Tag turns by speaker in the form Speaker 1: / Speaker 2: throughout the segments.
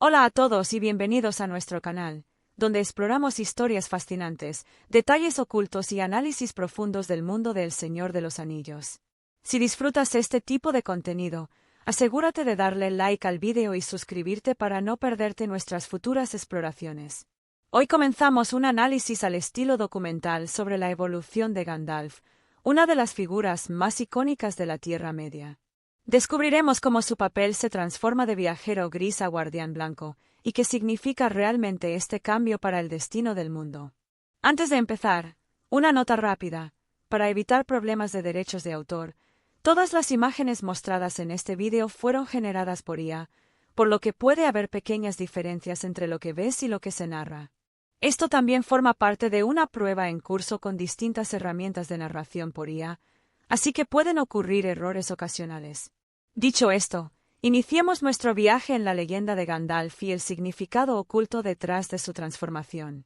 Speaker 1: Hola a todos y bienvenidos a nuestro canal, donde exploramos historias fascinantes, detalles ocultos y análisis profundos del mundo del Señor de los Anillos. Si disfrutas este tipo de contenido, asegúrate de darle like al vídeo y suscribirte para no perderte nuestras futuras exploraciones. Hoy comenzamos un análisis al estilo documental sobre la evolución de Gandalf, una de las figuras más icónicas de la Tierra Media. Descubriremos cómo su papel se transforma de viajero gris a guardián blanco, y qué significa realmente este cambio para el destino del mundo. Antes de empezar, una nota rápida. Para evitar problemas de derechos de autor, todas las imágenes mostradas en este vídeo fueron generadas por IA, por lo que puede haber pequeñas diferencias entre lo que ves y lo que se narra. Esto también forma parte de una prueba en curso con distintas herramientas de narración por IA, así que pueden ocurrir errores ocasionales. Dicho esto, iniciemos nuestro viaje en la leyenda de Gandalf y el significado oculto detrás de su transformación.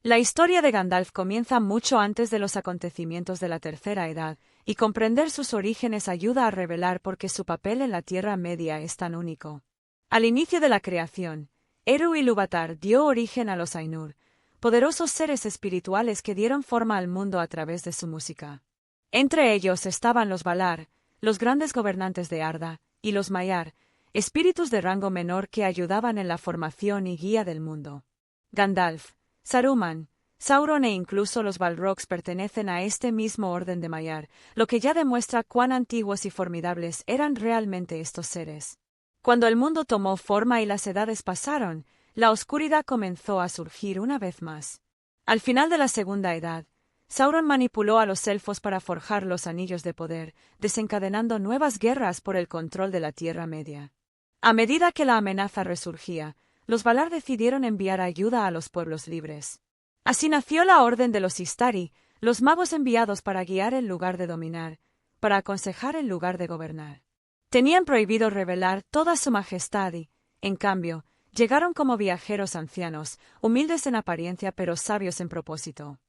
Speaker 1: La historia de Gandalf comienza mucho antes de los acontecimientos de la Tercera Edad, y comprender sus orígenes ayuda a revelar por qué su papel en la Tierra Media es tan único. Al inicio de la creación, Eru Ilúvatar dio origen a los Ainur, poderosos seres espirituales que dieron forma al mundo a través de su música. Entre ellos estaban los Valar, los grandes gobernantes de Arda, y los Maiar, espíritus de rango menor que ayudaban en la formación y guía del mundo. Gandalf, Saruman, Sauron e incluso los Balrogs pertenecen a este mismo orden de Maiar, lo que ya demuestra cuán antiguos y formidables eran realmente estos seres. Cuando el mundo tomó forma y las edades pasaron, la oscuridad comenzó a surgir una vez más. Al final de la Segunda Edad, Sauron manipuló a los elfos para forjar los anillos de poder, desencadenando nuevas guerras por el control de la Tierra Media. A medida que la amenaza resurgía, los Valar decidieron enviar ayuda a los pueblos libres. Así nació la Orden de los Istari, los magos enviados para guiar en lugar de dominar, para aconsejar en lugar de gobernar. Tenían prohibido revelar toda su majestad y, en cambio, llegaron como viajeros ancianos, humildes en apariencia pero sabios en propósito.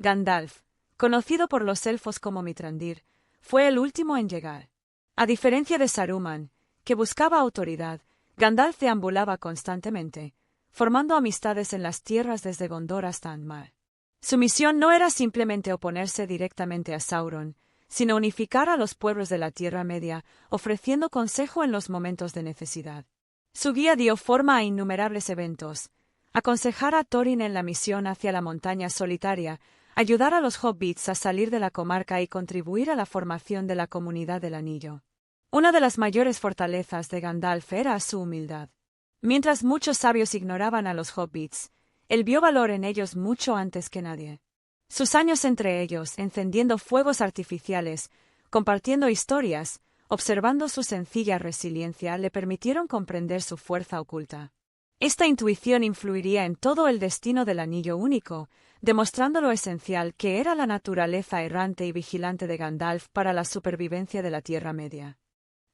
Speaker 1: Gandalf, conocido por los elfos como Mithrandir, fue el último en llegar. A diferencia de Saruman, que buscaba autoridad, Gandalf deambulaba constantemente, formando amistades en las tierras desde Gondor hasta Angmar. Su misión no era simplemente oponerse directamente a Sauron, sino unificar a los pueblos de la Tierra Media, ofreciendo consejo en los momentos de necesidad. Su guía dio forma a innumerables eventos: aconsejar a Thorin en la misión hacia la montaña solitaria, ayudar a los hobbits a salir de la comarca y contribuir a la formación de la Comunidad del Anillo. Una de las mayores fortalezas de Gandalf era su humildad. Mientras muchos sabios ignoraban a los hobbits, él vio valor en ellos mucho antes que nadie. Sus años entre ellos, encendiendo fuegos artificiales, compartiendo historias, observando su sencilla resiliencia, le permitieron comprender su fuerza oculta. Esta intuición influiría en todo el destino del Anillo Único, demostrando lo esencial que era la naturaleza errante y vigilante de Gandalf para la supervivencia de la Tierra Media.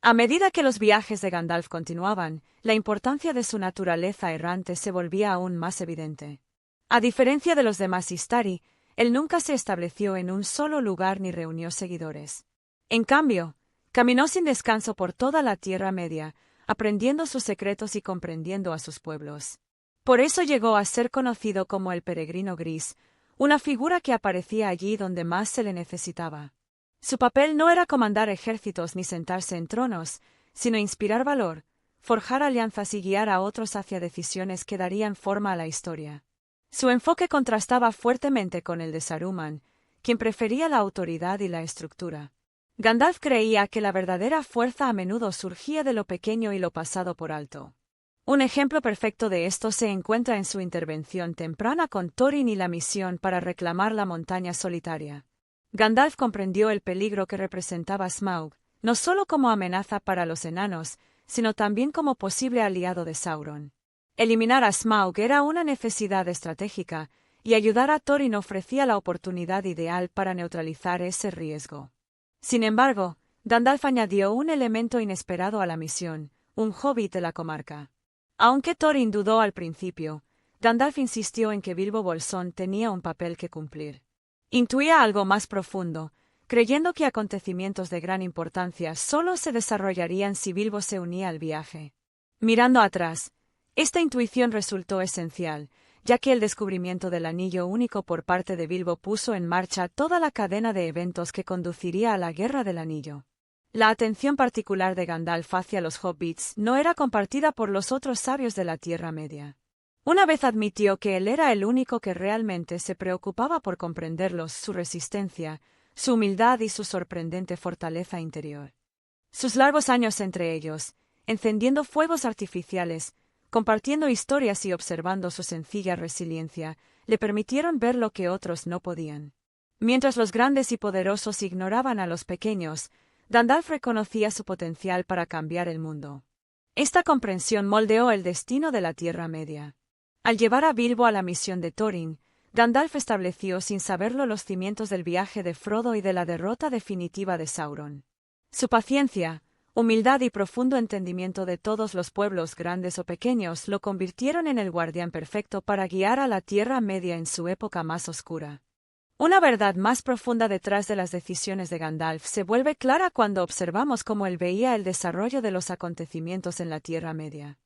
Speaker 1: A medida que los viajes de Gandalf continuaban, la importancia de su naturaleza errante se volvía aún más evidente. A diferencia de los demás Istari, él nunca se estableció en un solo lugar ni reunió seguidores. En cambio, caminó sin descanso por toda la Tierra Media, aprendiendo sus secretos y comprendiendo a sus pueblos. Por eso llegó a ser conocido como el Peregrino Gris, una figura que aparecía allí donde más se le necesitaba. Su papel no era comandar ejércitos ni sentarse en tronos, sino inspirar valor, forjar alianzas y guiar a otros hacia decisiones que darían forma a la historia. Su enfoque contrastaba fuertemente con el de Saruman, quien prefería la autoridad y la estructura. Gandalf creía que la verdadera fuerza a menudo surgía de lo pequeño y lo pasado por alto. Un ejemplo perfecto de esto se encuentra en su intervención temprana con Thorin y la misión para reclamar la montaña solitaria. Gandalf comprendió el peligro que representaba Smaug, no solo como amenaza para los enanos, sino también como posible aliado de Sauron. Eliminar a Smaug era una necesidad estratégica, y ayudar a Thorin ofrecía la oportunidad ideal para neutralizar ese riesgo. Sin embargo, Gandalf añadió un elemento inesperado a la misión: un hobbit de la comarca. Aunque Thorin dudó al principio, Gandalf insistió en que Bilbo Bolsón tenía un papel que cumplir. Intuía algo más profundo, creyendo que acontecimientos de gran importancia solo se desarrollarían si Bilbo se unía al viaje. Mirando atrás, Esta intuición resultó esencial, ya que el descubrimiento del anillo único por parte de Bilbo puso en marcha toda la cadena de eventos que conduciría a la Guerra del Anillo. La atención particular de Gandalf hacia los hobbits no era compartida por los otros sabios de la Tierra Media. Una vez admitió que él era el único que realmente se preocupaba por comprenderlos, su resistencia, su humildad y su sorprendente fortaleza interior. Sus largos años entre ellos, encendiendo fuegos artificiales, compartiendo historias y observando su sencilla resiliencia, le permitieron ver lo que otros no podían. Mientras los grandes y poderosos ignoraban a los pequeños, Gandalf reconocía su potencial para cambiar el mundo. Esta comprensión moldeó el destino de la Tierra Media. Al llevar a Bilbo a la misión de Thorin, Gandalf estableció sin saberlo los cimientos del viaje de Frodo y de la derrota definitiva de Sauron. Su paciencia, humildad y profundo entendimiento de todos los pueblos grandes o pequeños lo convirtieron en el guardián perfecto para guiar a la Tierra Media en su época más oscura. Una verdad más profunda detrás de las decisiones de Gandalf se vuelve clara cuando observamos cómo él veía el desarrollo de los acontecimientos en la Tierra Media.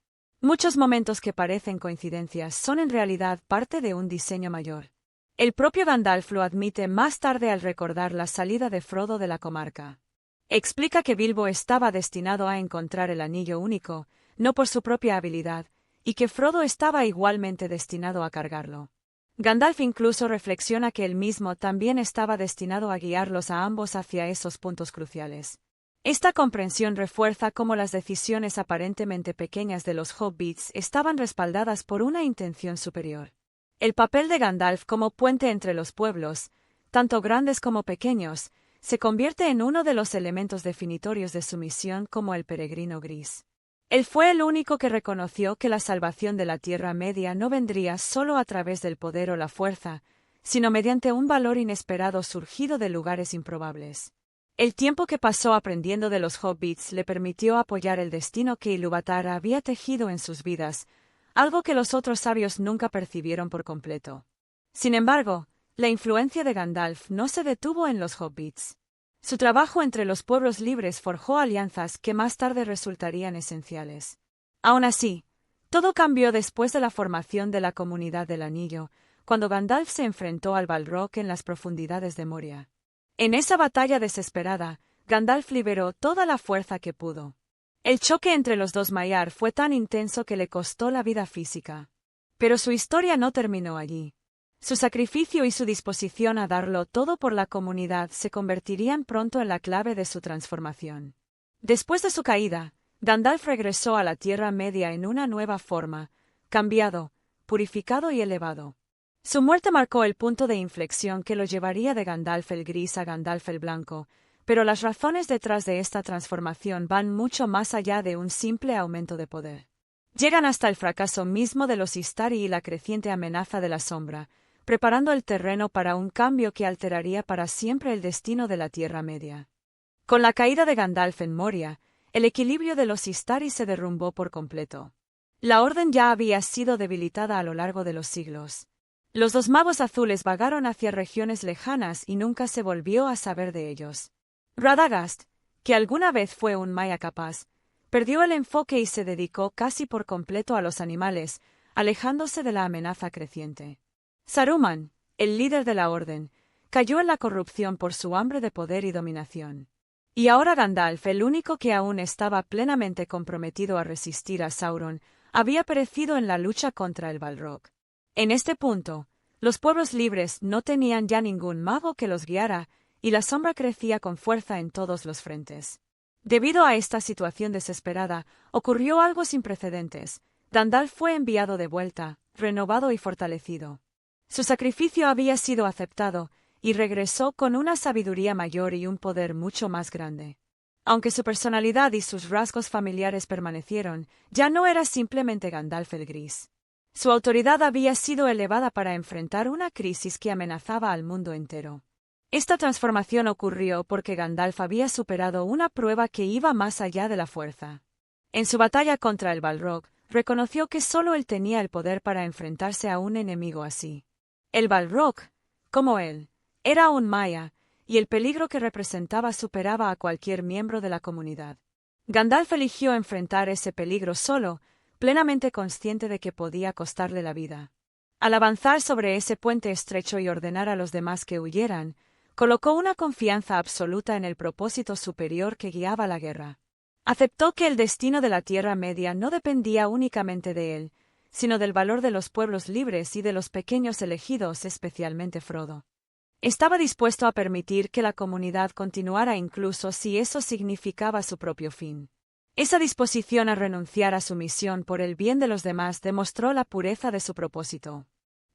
Speaker 1: Muchos momentos que parecen coincidencias son en realidad parte de un diseño mayor. El propio Gandalf lo admite más tarde al recordar la salida de Frodo de la comarca. Explica que Bilbo estaba destinado a encontrar el anillo único, no por su propia habilidad, y que Frodo estaba igualmente destinado a cargarlo. Gandalf incluso reflexiona que él mismo también estaba destinado a guiarlos a ambos hacia esos puntos cruciales. Esta comprensión refuerza cómo las decisiones aparentemente pequeñas de los hobbits estaban respaldadas por una intención superior. El papel de Gandalf como puente entre los pueblos, tanto grandes como pequeños, se convierte en uno de los elementos definitorios de su misión como el peregrino gris. Él fue el único que reconoció que la salvación de la Tierra Media no vendría solo a través del poder o la fuerza, sino mediante un valor inesperado surgido de lugares improbables. El tiempo que pasó aprendiendo de los hobbits le permitió apoyar el destino que Ilúvatar había tejido en sus vidas, algo que los otros sabios nunca percibieron por completo. Sin embargo, la influencia de Gandalf no se detuvo en los hobbits. Su trabajo entre los pueblos libres forjó alianzas que más tarde resultarían esenciales. Aún así, todo cambió después de la formación de la Comunidad del Anillo, cuando Gandalf se enfrentó al Balrog en las profundidades de Moria. En esa batalla desesperada, Gandalf liberó toda la fuerza que pudo. El choque entre los dos Maiar fue tan intenso que le costó la vida física. Pero su historia no terminó allí. Su sacrificio y su disposición a darlo todo por la comunidad se convertirían pronto en la clave de su transformación. Después de su caída, Gandalf regresó a la Tierra Media en una nueva forma, cambiado, purificado y elevado. Su muerte marcó el punto de inflexión que lo llevaría de Gandalf el Gris a Gandalf el Blanco, pero las razones detrás de esta transformación van mucho más allá de un simple aumento de poder. Llegan hasta el fracaso mismo de los Istari y la creciente amenaza de la sombra, preparando el terreno para un cambio que alteraría para siempre el destino de la Tierra Media. Con la caída de Gandalf en Moria, el equilibrio de los Istari se derrumbó por completo. La orden ya había sido debilitada a lo largo de los siglos. Los dos magos azules vagaron hacia regiones lejanas y nunca se volvió a saber de ellos. Radagast, que alguna vez fue un Maia capaz, perdió el enfoque y se dedicó casi por completo a los animales, alejándose de la amenaza creciente. Saruman, el líder de la Orden, cayó en la corrupción por su hambre de poder y dominación. Y ahora Gandalf, el único que aún estaba plenamente comprometido a resistir a Sauron, había perecido en la lucha contra el Balrog. En este punto, los pueblos libres no tenían ya ningún mago que los guiara, y la sombra crecía con fuerza en todos los frentes. Debido a esta situación desesperada, ocurrió algo sin precedentes. Gandalf fue enviado de vuelta, renovado y fortalecido. Su sacrificio había sido aceptado, y regresó con una sabiduría mayor y un poder mucho más grande. Aunque su personalidad y sus rasgos familiares permanecieron, ya no era simplemente Gandalf el Gris. Su autoridad había sido elevada para enfrentar una crisis que amenazaba al mundo entero. Esta transformación ocurrió porque Gandalf había superado una prueba que iba más allá de la fuerza. En su batalla contra el Balrog, reconoció que solo él tenía el poder para enfrentarse a un enemigo así. El Balrog, como él, era un Maia, y el peligro que representaba superaba a cualquier miembro de la comunidad. Gandalf eligió enfrentar ese peligro solo, plenamente consciente de que podía costarle la vida. Al avanzar sobre ese puente estrecho y ordenar a los demás que huyeran, colocó una confianza absoluta en el propósito superior que guiaba la guerra. Aceptó que el destino de la Tierra Media no dependía únicamente de él, sino del valor de los pueblos libres y de los pequeños elegidos, especialmente Frodo. Estaba dispuesto a permitir que la comunidad continuara incluso si eso significaba su propio fin. Esa disposición a renunciar a su misión por el bien de los demás demostró la pureza de su propósito.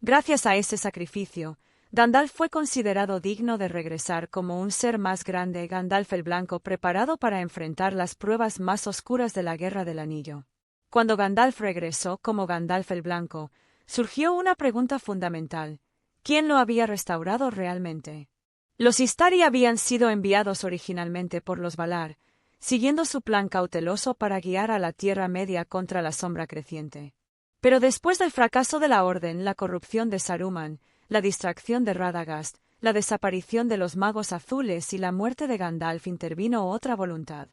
Speaker 1: Gracias a ese sacrificio, Gandalf fue considerado digno de regresar como un ser más grande, Gandalf el Blanco, preparado para enfrentar las pruebas más oscuras de la Guerra del Anillo. Cuando Gandalf regresó como Gandalf el Blanco, surgió una pregunta fundamental: ¿quién lo había restaurado realmente? Los Istari habían sido enviados originalmente por los Valar, siguiendo su plan cauteloso para guiar a la Tierra Media contra la sombra creciente. Pero después del fracaso de la Orden, la corrupción de Saruman, la distracción de Radagast, la desaparición de los Magos Azules y la muerte de Gandalf, intervino otra voluntad.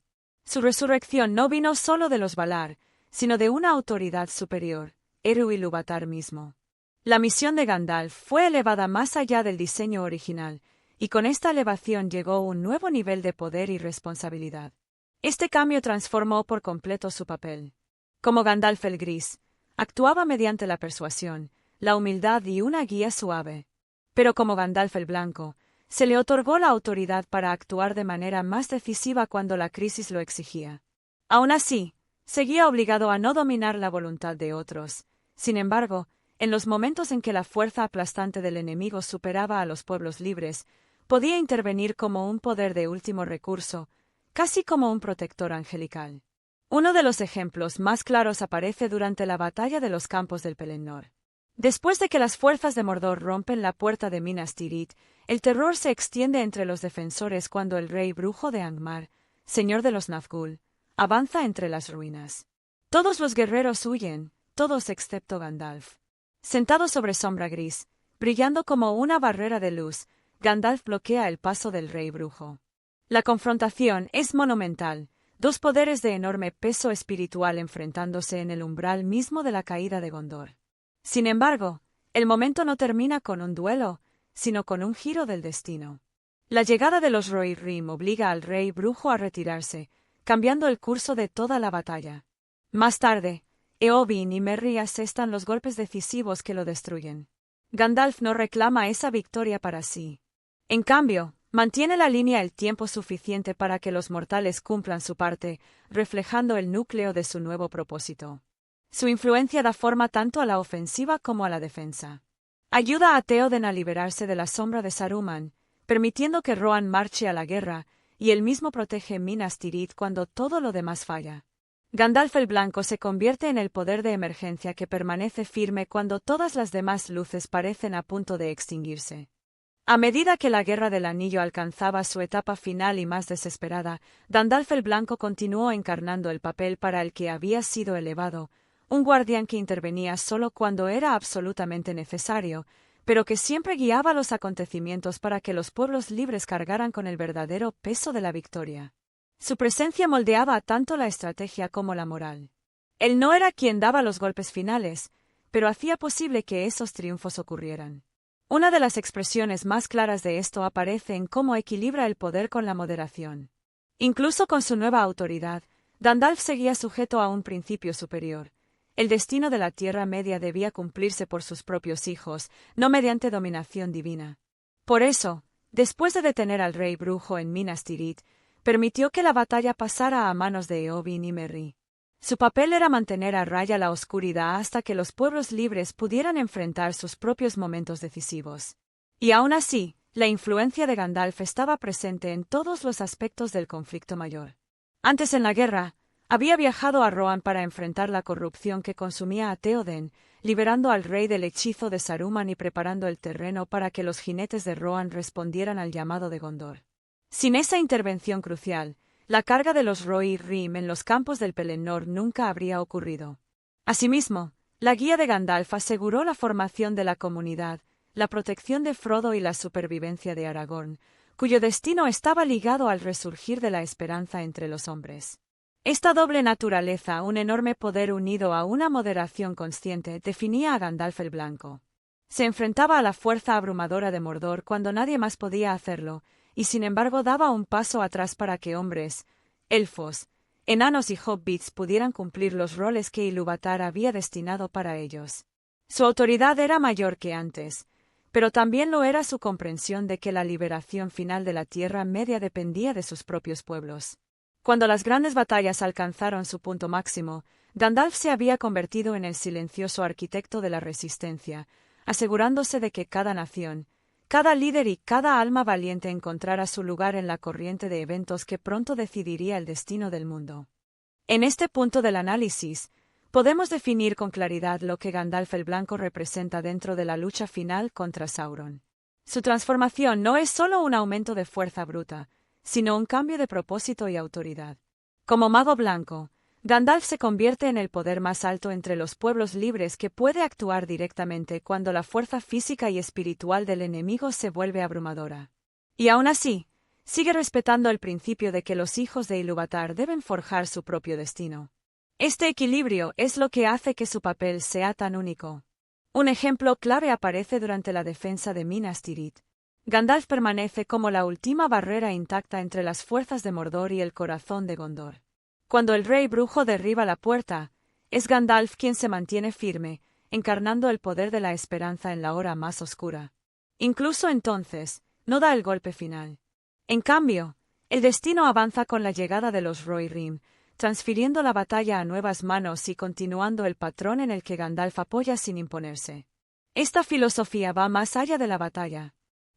Speaker 1: Su resurrección no vino solo de los Valar, sino de una autoridad superior, Eru Ilúvatar mismo. La misión de Gandalf fue elevada más allá del diseño original, y con esta elevación llegó un nuevo nivel de poder y responsabilidad. Este cambio transformó por completo su papel. Como Gandalf el Gris, actuaba mediante la persuasión, la humildad y una guía suave. Pero como Gandalf el Blanco, se le otorgó la autoridad para actuar de manera más decisiva cuando la crisis lo exigía. Aún así, seguía obligado a no dominar la voluntad de otros. Sin embargo, en los momentos en que la fuerza aplastante del enemigo superaba a los pueblos libres, podía intervenir como un poder de último recurso, casi como un protector angelical. Uno de los ejemplos más claros aparece durante la batalla de los campos del Pelennor. Después de que las fuerzas de Mordor rompen la puerta de Minas Tirith, el terror se extiende entre los defensores cuando el rey brujo de Angmar, señor de los Nazgûl, avanza entre las ruinas. Todos los guerreros huyen, todos excepto Gandalf. Sentado sobre sombra gris, brillando como una barrera de luz, Gandalf bloquea el paso del rey brujo. La confrontación es monumental, dos poderes de enorme peso espiritual enfrentándose en el umbral mismo de la caída de Gondor. Sin embargo, el momento no termina con un duelo, sino con un giro del destino. La llegada de los Rohirrim obliga al rey brujo a retirarse, cambiando el curso de toda la batalla. Más tarde, Eowyn y Merry asestan los golpes decisivos que lo destruyen. Gandalf no reclama esa victoria para sí. En cambio, mantiene la línea el tiempo suficiente para que los mortales cumplan su parte, reflejando el núcleo de su nuevo propósito. Su influencia da forma tanto a la ofensiva como a la defensa. Ayuda a Théoden a liberarse de la sombra de Saruman, permitiendo que Rohan marche a la guerra, y él mismo protege Minas Tirith cuando todo lo demás falla. Gandalf el Blanco se convierte en el poder de emergencia que permanece firme cuando todas las demás luces parecen a punto de extinguirse. A medida que la Guerra del Anillo alcanzaba su etapa final y más desesperada, Gandalf el Blanco continuó encarnando el papel para el que había sido elevado, un guardián que intervenía solo cuando era absolutamente necesario, pero que siempre guiaba los acontecimientos para que los pueblos libres cargaran con el verdadero peso de la victoria. Su presencia moldeaba tanto la estrategia como la moral. Él no era quien daba los golpes finales, pero hacía posible que esos triunfos ocurrieran. Una de las expresiones más claras de esto aparece en cómo equilibra el poder con la moderación. Incluso con su nueva autoridad, Gandalf seguía sujeto a un principio superior. El destino de la Tierra Media debía cumplirse por sus propios hijos, no mediante dominación divina. Por eso, después de detener al rey brujo en Minas Tirith, permitió que la batalla pasara a manos de Eowyn y Merry. Su papel era mantener a raya la oscuridad hasta que los pueblos libres pudieran enfrentar sus propios momentos decisivos. Y aún así, la influencia de Gandalf estaba presente en todos los aspectos del conflicto mayor. Antes en la guerra, había viajado a Rohan para enfrentar la corrupción que consumía a Théoden, liberando al rey del hechizo de Saruman y preparando el terreno para que los jinetes de Rohan respondieran al llamado de Gondor. Sin esa intervención crucial, la carga de los Rohirrim en los campos del Pelennor nunca habría ocurrido. Asimismo, la guía de Gandalf aseguró la formación de la comunidad, la protección de Frodo y la supervivencia de Aragorn, cuyo destino estaba ligado al resurgir de la esperanza entre los hombres. Esta doble naturaleza, un enorme poder unido a una moderación consciente, definía a Gandalf el Blanco. Se enfrentaba a la fuerza abrumadora de Mordor cuando nadie más podía hacerlo, y sin embargo daba un paso atrás para que hombres, elfos, enanos y hobbits pudieran cumplir los roles que Ilúvatar había destinado para ellos. Su autoridad era mayor que antes, pero también lo era su comprensión de que la liberación final de la Tierra Media dependía de sus propios pueblos. Cuando las grandes batallas alcanzaron su punto máximo, Gandalf se había convertido en el silencioso arquitecto de la resistencia, asegurándose de que cada nación, cada líder y cada alma valiente encontrara su lugar en la corriente de eventos que pronto decidiría el destino del mundo. En este punto del análisis, podemos definir con claridad lo que Gandalf el Blanco representa dentro de la lucha final contra Sauron. Su transformación no es solo un aumento de fuerza bruta, sino un cambio de propósito y autoridad. Como mago blanco, Gandalf se convierte en el poder más alto entre los pueblos libres que puede actuar directamente cuando la fuerza física y espiritual del enemigo se vuelve abrumadora. Y aún así, sigue respetando el principio de que los hijos de Ilúvatar deben forjar su propio destino. Este equilibrio es lo que hace que su papel sea tan único. Un ejemplo clave aparece durante la defensa de Minas Tirith. Gandalf permanece como la última barrera intacta entre las fuerzas de Mordor y el corazón de Gondor. Cuando el rey brujo derriba la puerta, es Gandalf quien se mantiene firme, encarnando el poder de la esperanza en la hora más oscura. Incluso entonces, no da el golpe final. En cambio, el destino avanza con la llegada de los Rohirrim, transfiriendo la batalla a nuevas manos y continuando el patrón en el que Gandalf apoya sin imponerse. Esta filosofía va más allá de la batalla.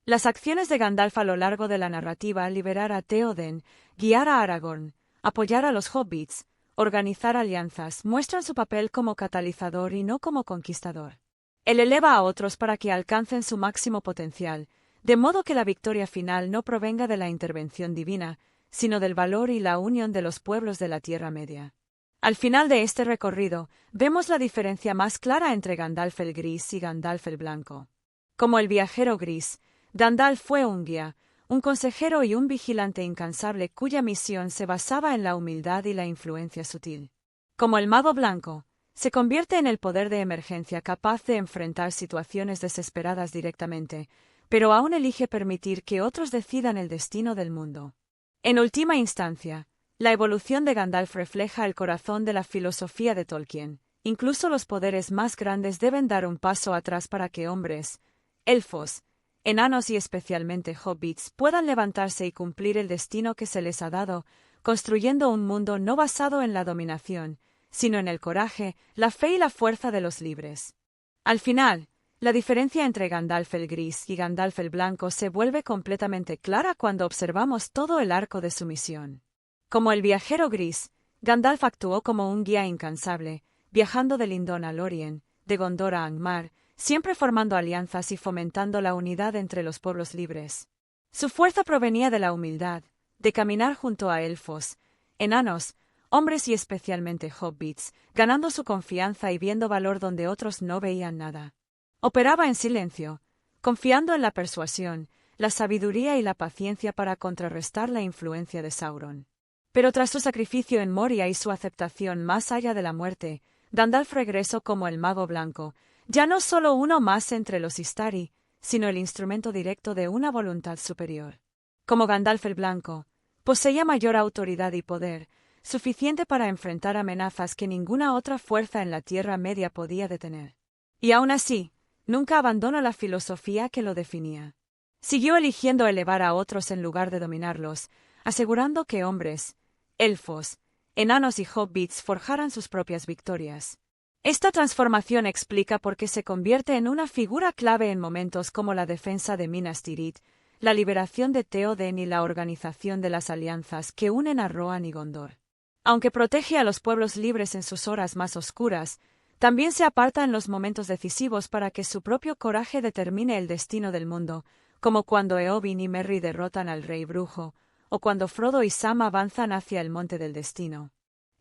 Speaker 1: Las acciones de Gandalf a lo largo de la narrativa, liberar a Théoden, guiar a Aragorn, apoyar a los hobbits, organizar alianzas, muestran su papel como catalizador y no como conquistador. Él eleva a otros para que alcancen su máximo potencial, de modo que la victoria final no provenga de la intervención divina, sino del valor y la unión de los pueblos de la Tierra Media. Al final de este recorrido, vemos la diferencia más clara entre Gandalf el Gris y Gandalf el Blanco. Como el viajero gris, Gandalf fue un guía, un consejero y un vigilante incansable cuya misión se basaba en la humildad y la influencia sutil. Como el mago blanco, se convierte en el poder de emergencia capaz de enfrentar situaciones desesperadas directamente, pero aún elige permitir que otros decidan el destino del mundo. En última instancia, la evolución de Gandalf refleja el corazón de la filosofía de Tolkien. Incluso los poderes más grandes deben dar un paso atrás para que hombres, elfos, enanos y especialmente hobbits puedan levantarse y cumplir el destino que se les ha dado, construyendo un mundo no basado en la dominación, sino en el coraje, la fe y la fuerza de los libres. Al final, la diferencia entre Gandalf el Gris y Gandalf el Blanco se vuelve completamente clara cuando observamos todo el arco de su misión. Como el viajero gris, Gandalf actuó como un guía incansable, viajando de Lindon a Lórien, de Gondor a Angmar, siempre formando alianzas y fomentando la unidad entre los pueblos libres. Su fuerza provenía de la humildad, de caminar junto a elfos, enanos, hombres y especialmente hobbits, ganando su confianza y viendo valor donde otros no veían nada. Operaba en silencio, confiando en la persuasión, la sabiduría y la paciencia para contrarrestar la influencia de Sauron. Pero tras su sacrificio en Moria y su aceptación más allá de la muerte, Gandalf regresó como el mago blanco, ya no solo uno más entre los Istari, sino el instrumento directo de una voluntad superior. Como Gandalf el Blanco, poseía mayor autoridad y poder, suficiente para enfrentar amenazas que ninguna otra fuerza en la Tierra Media podía detener. Y aún así, nunca abandonó la filosofía que lo definía. Siguió eligiendo elevar a otros en lugar de dominarlos, asegurando que hombres, elfos, enanos y hobbits forjaran sus propias victorias. Esta transformación explica por qué se convierte en una figura clave en momentos como la defensa de Minas Tirith, la liberación de Théoden y la organización de las alianzas que unen a Rohan y Gondor. Aunque protege a los pueblos libres en sus horas más oscuras, también se aparta en los momentos decisivos para que su propio coraje determine el destino del mundo, como cuando Eowyn y Merry derrotan al rey brujo, o cuando Frodo y Sam avanzan hacia el monte del destino.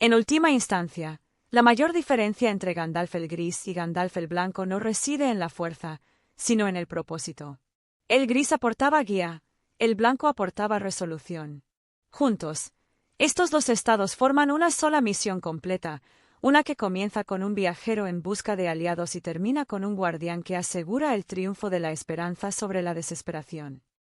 Speaker 1: En última instancia, la mayor diferencia entre Gandalf el Gris y Gandalf el Blanco no reside en la fuerza, sino en el propósito. El Gris aportaba guía, el Blanco aportaba resolución. Juntos, Estos dos estados forman una sola misión completa, una que comienza con un viajero en busca de aliados y termina con un guardián que asegura el triunfo de la esperanza sobre la desesperación.